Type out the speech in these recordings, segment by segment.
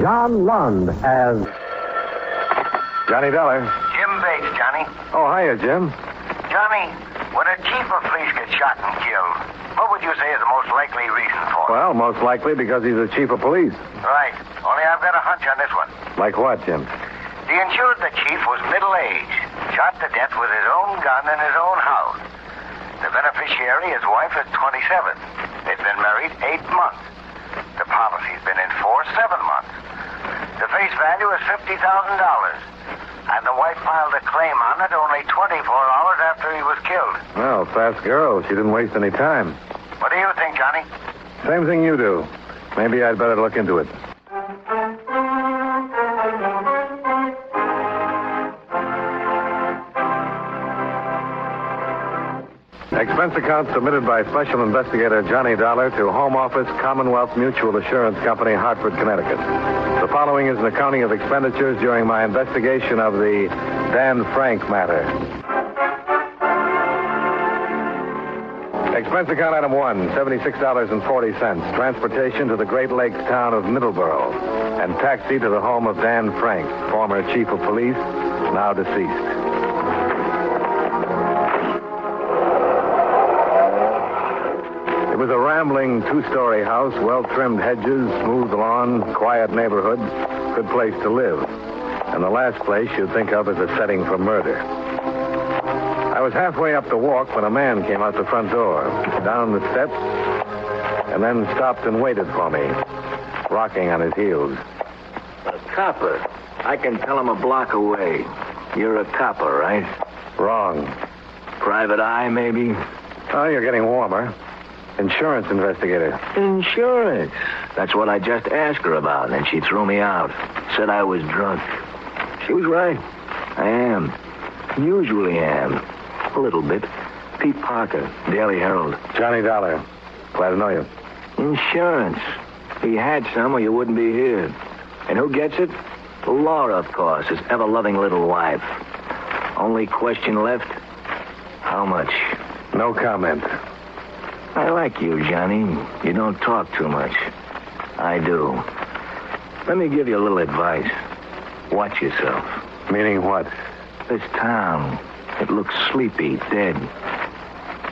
John Lund as Johnny Dollar. Jim Bates, Johnny. Oh, hiya, Jim. Johnny, when a chief of police gets shot and killed, what would you say is the most likely reason for it? Well, most likely because he's the chief of police. Right. Only I've got a hunch on this one. Like what, Jim? The insured the chief was middle-aged, shot to death with his own gun in his own house. The beneficiary, his wife, is 27. They've been married 8 months. The policy's been in force 7 months. The face value is $50,000. And the wife filed a claim on it only 24 hours after he was killed. Well, fast girl. She didn't waste any time. What do you think, Johnny? Same thing you do. Maybe I'd better look into it. Expense account submitted by Special Investigator Johnny Dollar to Home Office, Commonwealth Mutual Assurance Company, Hartford, Connecticut. The following is an accounting of expenditures during my investigation of the Dan Frank matter. Expense account item 1, $76.40. Transportation to the Great Lakes town of Middleborough and taxi to the home of Dan Frank, former chief of police, now deceased. It was a rambling two-story house, well-trimmed hedges, smooth lawn, quiet neighborhood, good place to live. And the last place you'd think of as a setting for murder. I was halfway up the walk when a man came out the front door, down the steps, and then stopped and waited for me, rocking on his heels. A copper. I can tell him a block away. You're a copper, right? Wrong. Private eye, maybe? Oh, you're getting warmer. Insurance investigator. Insurance. That's what I just asked her about, and she threw me out. Said I was drunk. She was right. I am. Usually am. A little bit. Pete Parker, Daily Herald. Johnny Dollar. Glad to know you. Insurance. He had some or you wouldn't be here. And who gets it? Laura, of course, his ever-loving little wife. Only question left, how much? No comment. I like you, Johnny. You don't talk too much. I do. Let me give you a little advice. Watch yourself. Meaning what? This town, it looks sleepy, dead.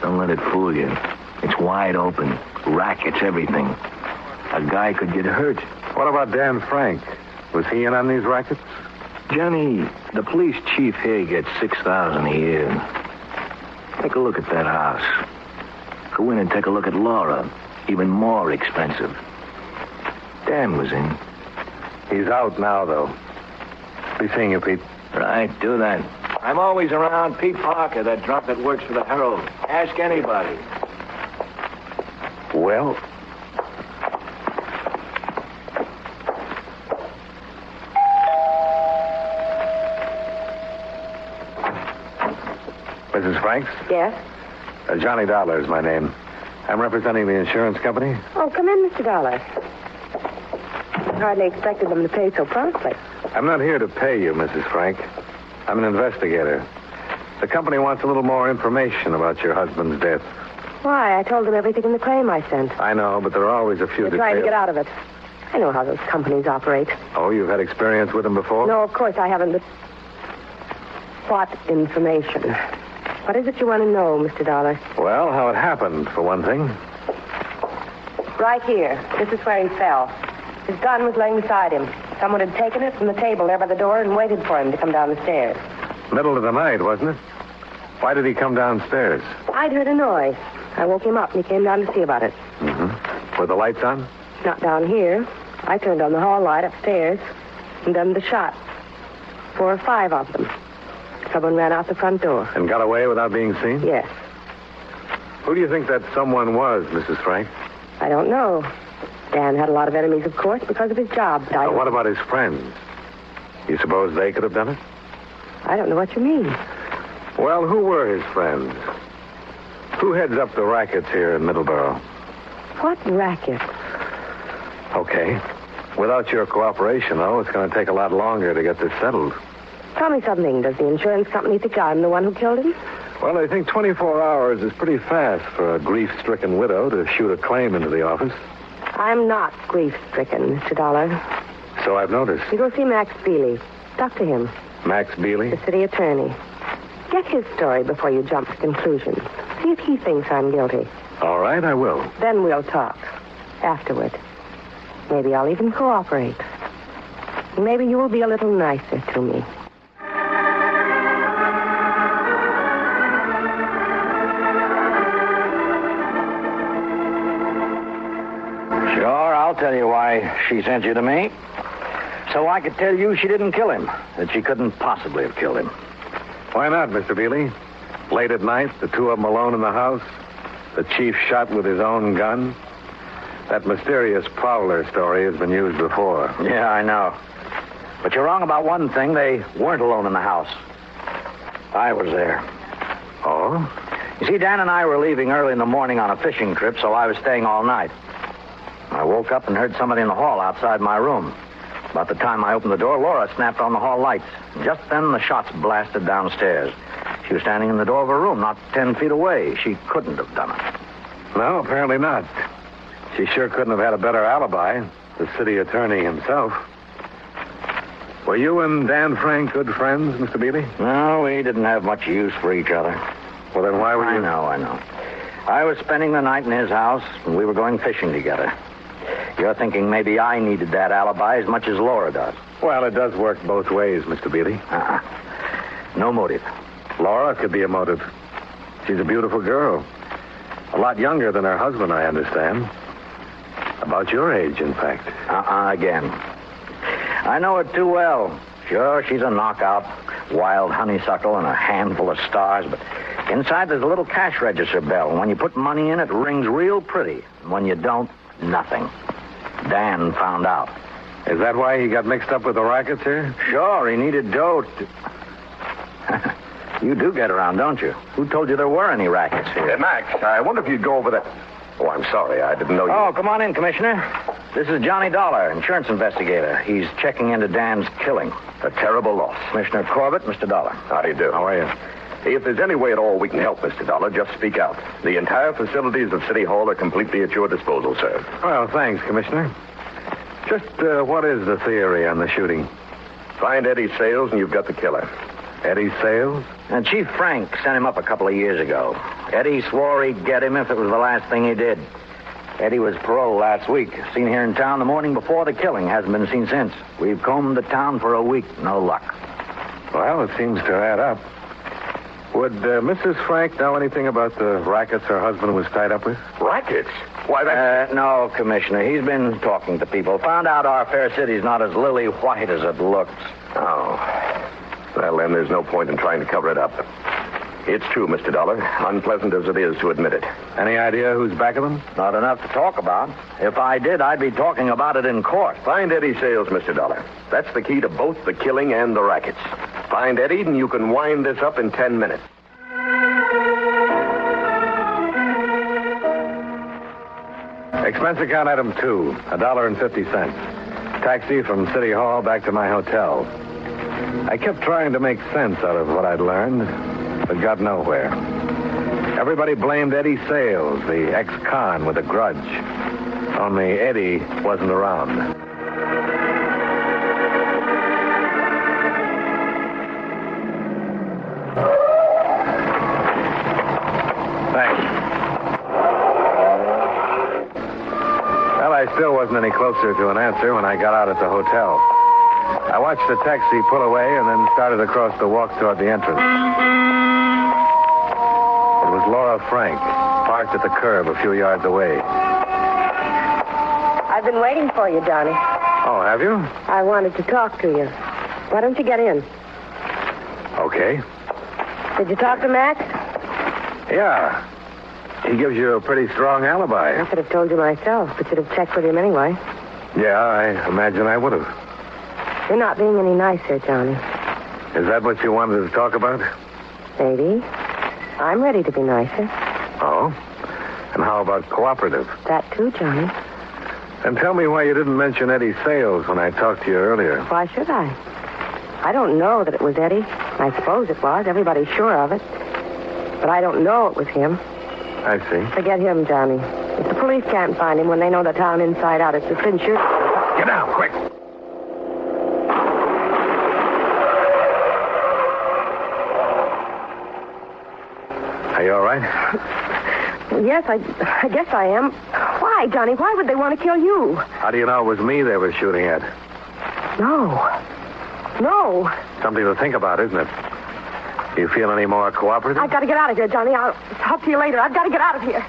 Don't let it fool you. It's wide open. Rackets, everything. A guy could get hurt. What about Dan Frank? Was he in on these rackets? Johnny, the police chief here gets $6,000 a year. Take a look at that house. Go in and take a look at Laura. Even more expensive. Dan was in. He's out now, though. Be seeing you, Pete. Right, do that. I'm always around Pete Parker, that drunk that works for the Herald. Ask anybody. Well... Mrs. Franks? Yes? Johnny Dollar is my name. I'm representing the insurance company. Oh, come in, Mr. Dollar. Hardly expected them to pay so promptly. I'm not here to pay you, Mrs. Frank. I'm an investigator. The company wants a little more information about your husband's death. Why? I told them everything in the claim I sent. I know, but there are always a few They're details. trying to get out of it. I know how those companies operate. Oh, you've had experience with them before? No, of course I haven't, but... What information? What is it you want to know, Mr. Dollar? Well, how it happened, for one thing. Right here. This is where he fell. His gun was laying beside him. Someone had taken it from the table there by the door and waited for him to come down the stairs. Middle of the night, wasn't it? Why did he come downstairs? I'd heard a noise. I woke him up and he came down to see about it. Mm-hmm. Were the lights on? Not down here. I turned on the hall light upstairs and done the shot. 4 or 5 of them. Someone ran out the front door. And got away without being seen? Yes. Who do you think that someone was, Mrs. Frank? I don't know. Dan had a lot of enemies, of course, because of his job. But What about his friends? You suppose they could have done it? I don't know what you mean. Well, who were his friends? Who heads up the rackets here in Middleborough? What racket? Okay. Without your cooperation, though, it's going to take a lot longer to get this settled. Tell me something. Does the insurance company think I'm the one who killed him? Well, I think 24 hours is pretty fast for a grief-stricken widow to shoot a claim into the office. I'm not grief-stricken, Mr. Dollar. So So I've noticed. You go see Max Bealey. Talk to him, Max Bealey? the city attorney. Get his story before you jump to conclusions. See if he thinks I'm guilty. All right, I will. Then we'll talk. Afterward. Maybe I'll even cooperate. Maybe you will be a little nicer to me. Sure, I'll tell you why she sent you to me. So I could tell you she didn't kill him, that she couldn't possibly have killed him. Why not, Mr. Bealey? Late at night, the two of them alone in the house. The chief shot with his own gun. That mysterious prowler story has been used before. Yeah, I know. But you're wrong about one thing. They weren't alone in the house. I was there. Oh? You see, Dan and I were leaving early in the morning on a fishing trip, so I was staying all night. I woke up and heard somebody in the hall outside my room. About the time I opened the door, Laura snapped on the hall lights. Just then, the shots blasted downstairs. She was standing in the door of her room, not 10 feet away. She couldn't have done it. No, apparently not. She sure couldn't have had a better alibi. The city attorney himself. Were you and Dan Frank good friends, Mr. Bealey? No, we didn't have much use for each other. Well, then why were you... I know. I was spending the night in his house, and we were going fishing together. You're thinking maybe I needed that alibi as much as Laura does. Well, it does work both ways, Mr. Bealey. No motive. Laura could be a motive. She's a beautiful girl. A lot younger than her husband, I understand. About your age, in fact. Again. I know her too well. Sure, she's a knockout, wild honeysuckle and a handful of stars, but inside there's a little cash register bell, and when you put money in, it rings real pretty. And when you don't, nothing. Dan found out. Is that why he got mixed up with the rackets here? Sure, he needed dough to... You do get around, don't you? Who told you there were any rackets here? Max, I wonder if you'd go over that... Oh, I'm sorry. I didn't know you... Oh, come on in, Commissioner. This is Johnny Dollar, insurance investigator. He's checking into Dan's killing. A terrible loss. Commissioner Corbett, Mr. Dollar. How do you do? How are you? If there's any way at all we can help, Mr. Dollar, just speak out. The entire facilities of City Hall are completely at your disposal, sir. Well, thanks, Commissioner. Just what is the theory on the shooting? Find Eddie Sales and you've got the killer. Eddie Sales? And Chief Frank sent him up a couple of years ago. Eddie swore he'd get him if it was the last thing he did. Eddie was paroled last week. Seen here in town the morning before the killing. Hasn't been seen since. We've combed the town for a week. No luck. Well, it seems to add up. Would Mrs. Frank know anything about the rackets her husband was tied up with? Rackets? Why, that's... No, Commissioner. He's been talking to people. Found out our fair city's not as lily white as it looks. Oh. Well, then there's no point in trying to cover it up. It's true, Mr. Dollar. Unpleasant as it is to admit it. Any idea who's back of them? Not enough to talk about. If I did, I'd be talking about it in court. Find Eddie Sales, Mr. Dollar. That's the key to both the killing and the rackets. Find Eddie, and you can wind this up in 10 minutes. Expense account item 2, $1.50. Taxi from City Hall back to my hotel. I kept trying to make sense out of what I'd learned, but got nowhere. Everybody blamed Eddie Sales, the ex-con with a grudge. Only Eddie wasn't around. Thanks. Well, I still wasn't any closer to an answer when I got out at the hotel. I watched the taxi pull away and then started across the walk toward the entrance. It was Laura Frank, parked at the curb a few yards away. I've been waiting for you, Johnny. Oh, have you? I wanted to talk to you. Why don't you get in? Okay. Did you talk to Max? Yeah. He gives you a pretty strong alibi. I could have told you myself, but should have checked with him anyway. Yeah, I imagine I would have. You're not being any nicer, Johnny. Is that what you wanted to talk about? Maybe. I'm ready to be nicer. Oh? And how about cooperative? That too, Johnny. And tell me why you didn't mention Eddie Sales when I talked to you earlier. Why should I? I don't know that it was Eddie. I suppose it was. Everybody's sure of it. But I don't know it was him. I see. Forget him, Johnny. If the police can't find him when they know the town inside out, it's the Flint shooter. Get down, quick. Are you all right? Yes, I guess I am. Why, Johnny? Why would they want to kill you? How do you know it was me they were shooting at? No. Something to think about, isn't it? Do you feel any more cooperative? I've got to get out of here, Johnny. I'll talk to you later. I've got to get out of here.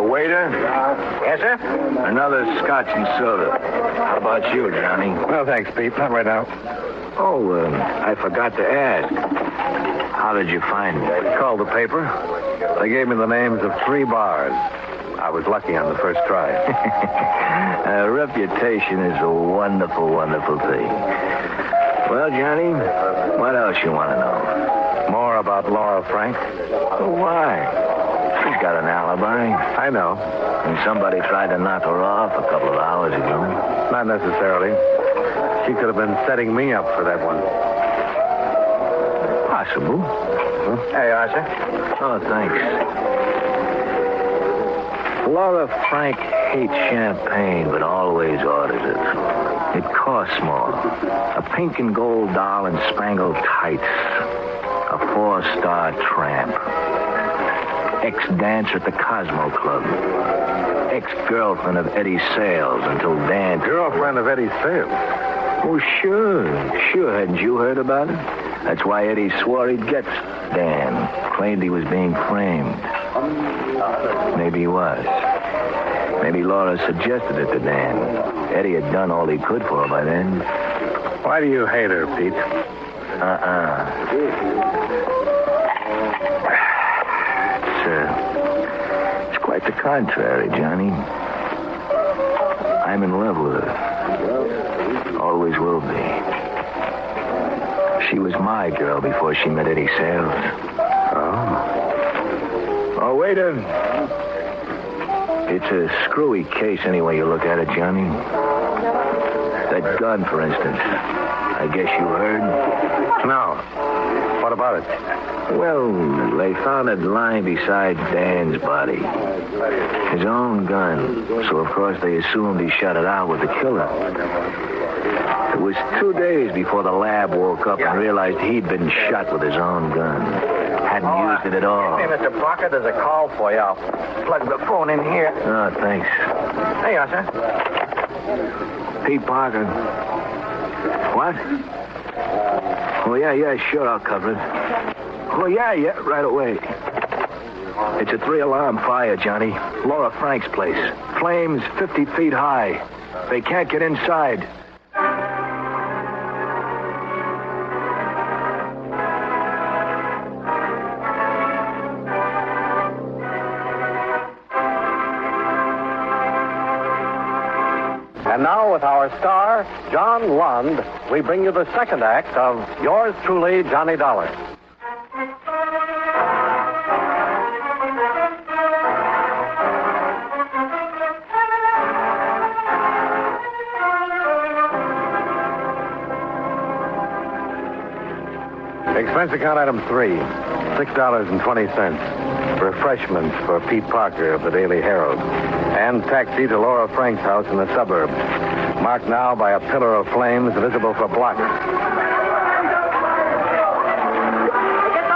Waiter? Yes, sir? Another scotch and soda. How about you, Johnny? No, thanks, Pete. Not right now. Oh, I forgot to ask. How did you find me? I called the paper. They gave me the names of 3 bars. I was lucky on the first try. A reputation is a wonderful, wonderful thing. Well, Johnny, what else you want to know? More about Laura Frank? Why? She's got an alibi. I know. And somebody tried to knock her off a couple of hours ago. Not necessarily. She could have been setting me up for that one. Possible. There you are, sir. Oh, thanks. Laura Frank hates champagne, but always orders it. It costs more. A pink and gold doll and spangled tights. A 4-star tramp. Ex-dancer at the Cosmo Club. Ex-girlfriend of Eddie Sales until Dan... Girlfriend of Eddie Sales? Oh, sure. Hadn't you heard about it? That's why Eddie swore he'd get Dan. Claimed he was being framed. Maybe he was. Maybe Laura suggested it to Dan. Eddie had done all he could for her by then. Why do you hate her, Pete? It's quite the contrary, Johnny. I'm in love with her. Always will be. She was my girl before she met Eddie Sales. Oh, waiter. It's a screwy case any way you look at it, Johnny. That gun, for instance. I guess you heard? No. What about it? Well, they found it lying beside Dan's body. His own gun. So, of course, they assumed he shot it out with the killer. It was 2 days before the lab woke up and realized he'd been shot with his own gun. Hadn't used it at all. Hey, Mr. Parker, there's a call for you. I'll plug the phone in here. Oh, thanks. There you are, sir. Pete Parker. What? Oh, yeah, sure, I'll cover it. Oh, yeah, right away. It's a 3-alarm fire, Johnny. Laura Frank's place. Flames 50 feet high. They can't get inside. And now, with our star, John Lund, we bring you the second act of Yours Truly, Johnny Dollar. Expense account item 3, $6.20. Refreshments for Pete Parker of the Daily Herald. And taxi to Laura Frank's house in the suburbs. Marked now by a pillar of flames visible for blocks.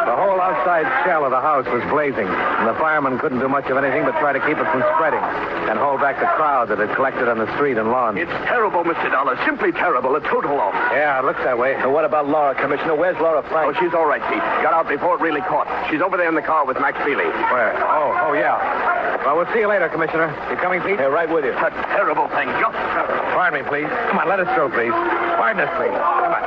The whole outside shell of the house was blazing, and the firemen couldn't do much of anything but try to keep it from spreading and hold back the crowd that had collected on the street and lawn. It's terrible, Mr. Dollar. Simply terrible. A total loss. Yeah, it looks that way. So what about Laura, Commissioner? Where's Laura Frank? Oh, she's all right, Pete. Got out before it really caught. She's over there in the car with Max Feely. Where? Oh, yeah. Well, we'll see you later, Commissioner. You coming, Pete? Hey, right with you. A terrible thing. Just terrible. Pardon me, please. Come on, let us through, please. Pardon us, please. Come on.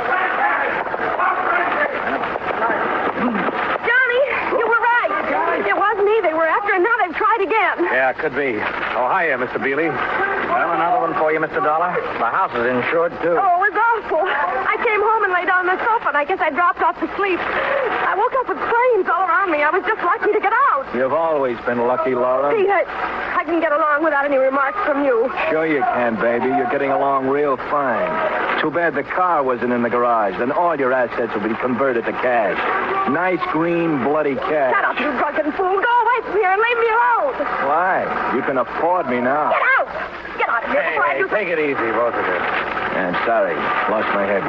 Johnny, you were right. It was me they were after, and now they've tried again. Yeah, could be. Oh, hiya, Mr. Bealey. Well, another one for you, Mr. Dollar. The house is insured, too. Oh, it was awful. I came home and lay down on the sofa, and I guess I dropped off to sleep. I woke up with flames all around me. I was just lucky to get out. You've always been lucky, Laura. Pete, I can get along without any remarks from you. Sure you can, baby. You're getting along real fine. Too bad the car wasn't in the garage. Then all your assets will be converted to cash. Nice, green, bloody cash. Shut up, you drunken fool. Go away from here and leave me alone. Why? You can afford me now. Get out. Get out of here before I do Take it easy, both of you. I'm sorry. Lost my head.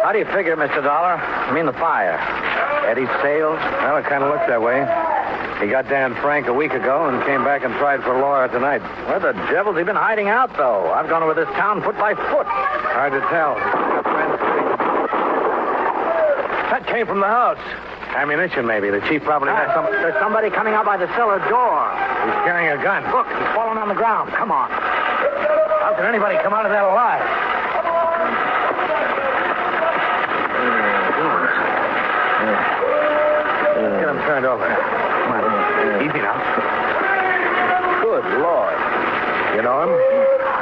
How do you figure, Mr. Dollar? I mean the fire. Eddie's sales? Well, it kind of looks that way. He got Dan Frank a week ago and came back and tried for Laura tonight. Where the devil's he been hiding out, though? I've gone over this town foot by foot. Hard to tell. That came from the house. Ammunition, maybe. The chief probably has some... There's somebody coming out by the cellar door. He's carrying a gun. Look, he's fallen on the ground. Come on. How can anybody come out of that alive? Get him turned over. Come on. Easy now. Good Lord. You know him?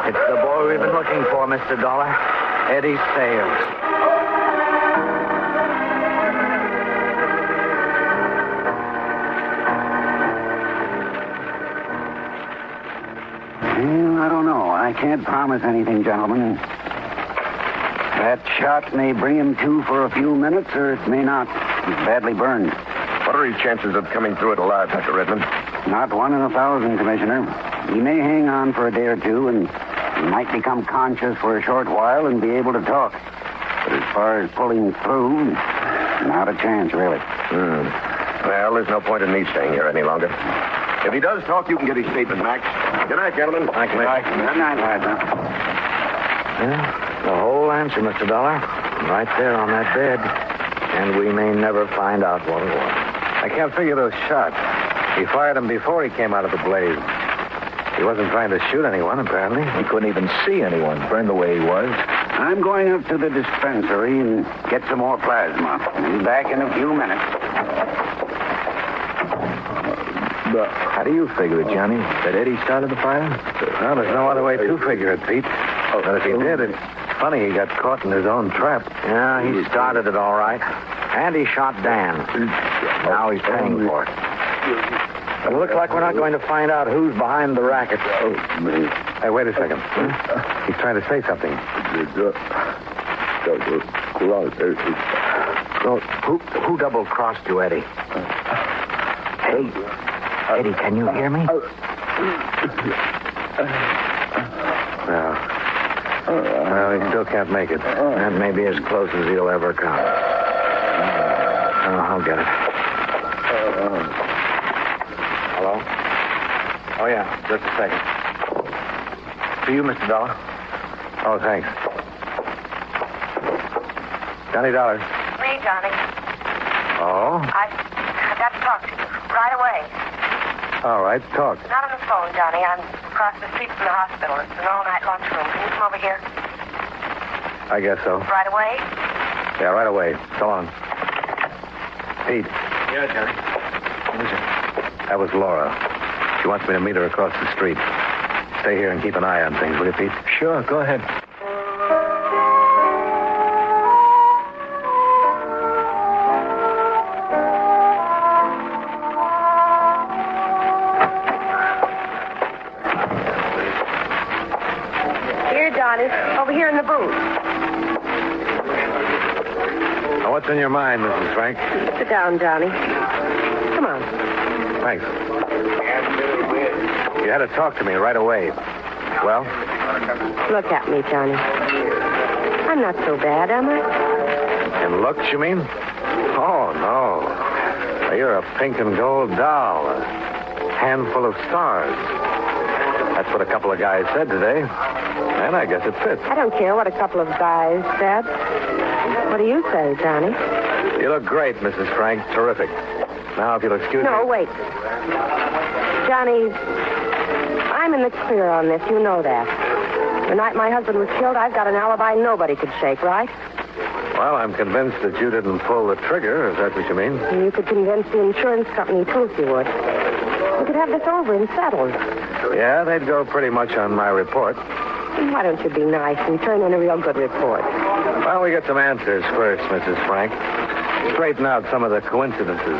It's the boy we've been looking for, Mr. Dollar. Eddie Sales. Well, I don't know. I can't promise anything, gentlemen. That shot may bring him to for a few minutes, or it may not. He's badly burned. What are his chances of coming through it alive, Dr. Redmond? Not 1 in 1,000, Commissioner. He may hang on for a day or two, and he might become conscious for a short while and be able to talk. But as far as pulling through, not a chance, really. Well, there's no point in me staying here any longer. If he does talk, you can get his statement, Max. Good night, gentlemen. Thank you, Max. Good night, Liza. The whole answer, Mr. Dollar. Right there on that bed. And we may never find out what it was. I can't figure those shots. He fired them before he came out of the blaze. He wasn't trying to shoot anyone, apparently. He couldn't even see anyone, burned the way he was. I'm going up to the dispensary and get some more plasma. I'll be back in a few minutes. How do you figure it, Johnny? That Eddie started the fire? Well, there's no other way to figure it, Pete. But if he did, it's funny he got caught in his own trap. Yeah, he started it all right. And he shot Dan. Now he's paying for it. It looks like we're not going to find out who's behind the racket. Hey, wait a second. He's trying to say something. Who double-crossed you, Eddie? Hey, Eddie, can you hear me? Well, he still can't make it. That may be as close as he'll ever come. I'll get it. Hello? Oh, yeah, just a second. For you, Mr. Dollar. Oh, thanks. Johnny Dollar. Me, Johnny. Oh? I've got to talk to you right away. All right, talk. Not on the phone, Johnny. I'm across the street from the hospital. It's an all-night lunchroom. Can you come over here? I guess so. Right away? Yeah, right away. So long. Pete. Yeah, Johnny. What is it? That was Laura. She wants me to meet her across the street. Stay here and keep an eye on things, will you, Pete? Sure, go ahead. Here, Johnny. Over here in the booth. Now, what's in your mind, Mrs. Frank? Sit down, Johnny. Come on. Thanks. You had to talk to me right away. Well? Look at me, Johnny. I'm not so bad, am I? In looks, you mean? Oh, no. Well, you're a pink and gold doll. A handful of stars. That's what a couple of guys said today. And I guess it fits. I don't care what a couple of guys said. What do you say, Johnny? You look great, Mrs. Frank. Terrific. Now, if you'll excuse me... No, wait. Johnny, I'm in the clear on this. You know that. The night my husband was killed, I've got an alibi nobody could shake, right? Well, I'm convinced that you didn't pull the trigger. Is that what you mean? You could convince the insurance company, too, if you would. We could have this over and settled. Yeah, they'd go pretty much on my report. Why don't you be nice and turn in a real good report? Well, we get some answers first, Mrs. Frank. Straighten out some of the coincidences.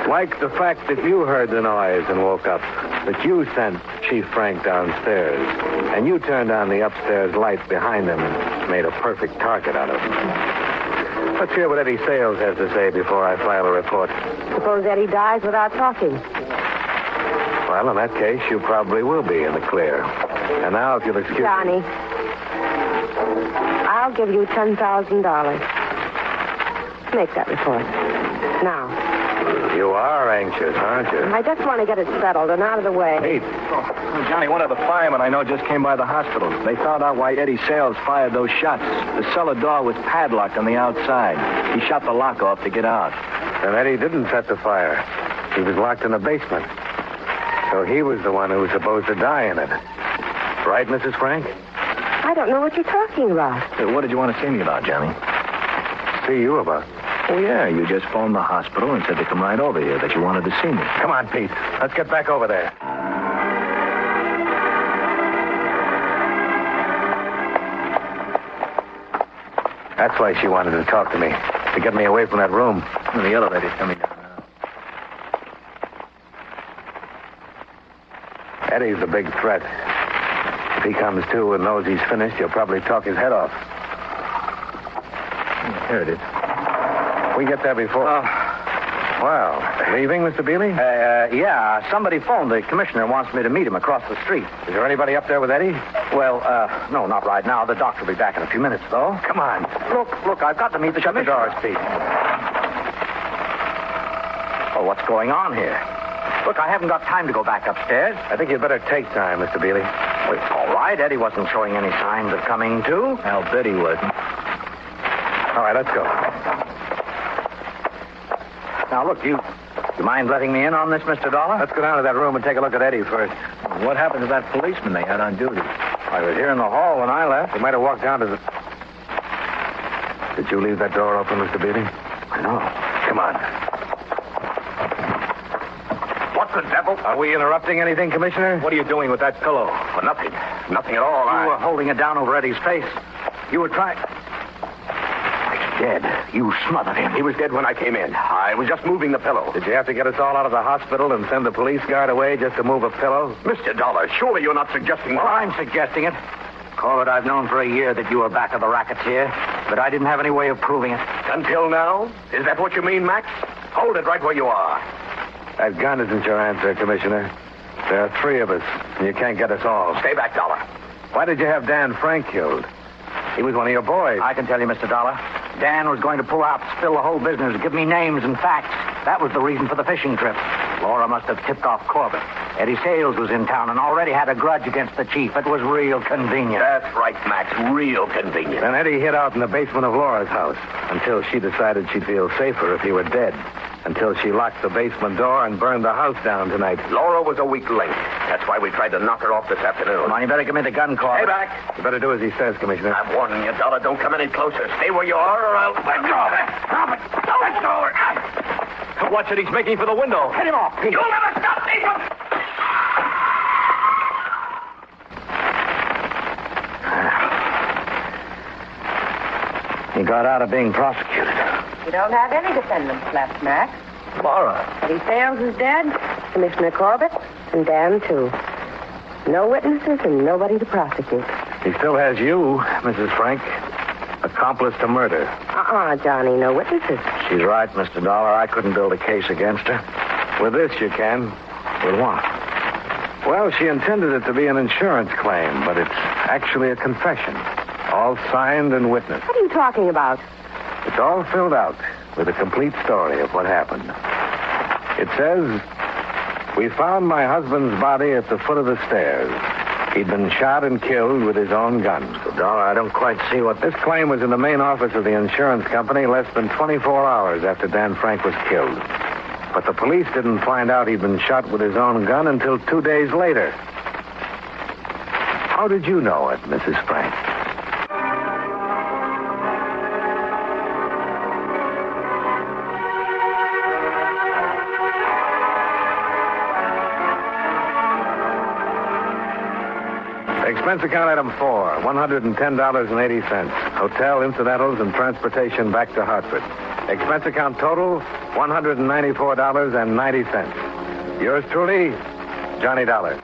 Like the fact that you heard the noise and woke up. That you sent Chief Frank downstairs. And you turned on the upstairs light behind him and made a perfect target out of him. Let's hear what Eddie Sales has to say before I file a report. Suppose Eddie dies without talking. Well, in that case, you probably will be in the clear. And now, if you'll excuse Johnny, me... I'll give you $10,000. Make that report. Now. You are anxious, aren't you? I just want to get it settled and out of the way. Pete. Well, Johnny, one of the firemen I know just came by the hospital. They found out why Eddie Sales fired those shots. The cellar door was padlocked on the outside. He shot the lock off to get out. And Eddie didn't set the fire. He was locked in the basement. So he was the one who was supposed to die in it. Right, Mrs. Frank? I don't know what you're talking about. What did you want to see me about, Johnny? See you about. Oh, yeah, you just phoned the hospital and said to come right over here, that you wanted to see me. Come on, Pete. Let's get back over there. That's why she wanted to talk to me, to get me away from that room. And the elevator's coming down now. Eddie's the big threat. If he comes to and knows he's finished, he'll probably talk his head off. Here it is. We get there before... Well, leaving, Mr. Bealey? Yeah, somebody phoned. The commissioner wants me to meet him across the street. Is there anybody up there with Eddie? Well, no, not right now. The doctor will be back in a few minutes, though. Come on. Look, I've got to meet the commissioner. Shut the doors, Pete. Oh, what's going on here? Look, I haven't got time to go back upstairs. I think you'd better take time, Mr. Bealey. Well, it's all right. Eddie wasn't showing any signs of coming to. I'll bet he wasn't. All right, let's go. Now, look, you mind letting me in on this, Mr. Dollar? Let's go down to that room and take a look at Eddie first. What happened to that policeman they had on duty? I was here in the hall when I left. He might have walked down to the... Did you leave that door open, Mr. Bealey? I know. Come on. What the devil? Are we interrupting anything, Commissioner? What are you doing with that pillow? Well, nothing. Nothing at all. You were holding it down over Eddie's face. You were trying... He's dead. You smothered him. He was dead when I came in. I was just moving the pillow. Did you have to get us all out of the hospital and send the police guard away just to move a pillow? Mr. Dollar, surely you're not suggesting... Well, I'm suggesting it. Corbett, I've known for a year that you were back of the racket here, but I didn't have any way of proving it. Until now? Is that what you mean, Max? Hold it right where you are. That gun isn't your answer, Commissioner. There are three of us, and you can't get us all. Stay back, Dollar. Why did you have Dan Frank killed? He was one of your boys. I can tell you, Mr. Dollar. Dan was going to pull out, spill the whole business, give me names and facts. That was the reason for the fishing trip. Laura must have tipped off Corbett. Eddie Sales was in town and already had a grudge against the chief. It was real convenient. That's right, Max. Real convenient. Then Eddie hid out in the basement of Laura's house until she decided she'd feel safer if he were dead. Until she locked the basement door and burned the house down tonight. Laura was a weak link. That's why we tried to knock her off this afternoon. Come on, you better give me the gun, Corbett. Stay back. You better do as he says, Commissioner. I'm warning you, Dollar. Don't come any closer. Stay where you are, or I'll... Let go of it. Stop it. Let go of it. Watch it. He's making for the window. Hit him off, Pete. You'll never stop me from... He got out of being prosecuted. You don't have any defendants left, Max. Laura. Eddie Sales is dead, Commissioner Corbett, and Dan, too. No witnesses and nobody to prosecute. He still has you, Mrs. Frank. Accomplice to murder. Johnny, no witnesses. She's right, Mr. Dollar. I couldn't build a case against her. With this, you can. With what? Well, she intended it to be an insurance claim, but it's actually a confession. All signed and witnessed. What are you talking about? It's all filled out with a complete story of what happened. It says, we found my husband's body at the foot of the stairs. He'd been shot and killed with his own gun. Mr. Dollar, I don't quite see what... This claim was in the main office of the insurance company less than 24 hours after Dan Frank was killed. But the police didn't find out he'd been shot with his own gun until 2 days later. How did you know it, Mrs. Frank? Expense account item 4, $110.80. Hotel, incidentals, and transportation back to Hartford. Expense account total, $194.90. Yours truly, Johnny Dollar.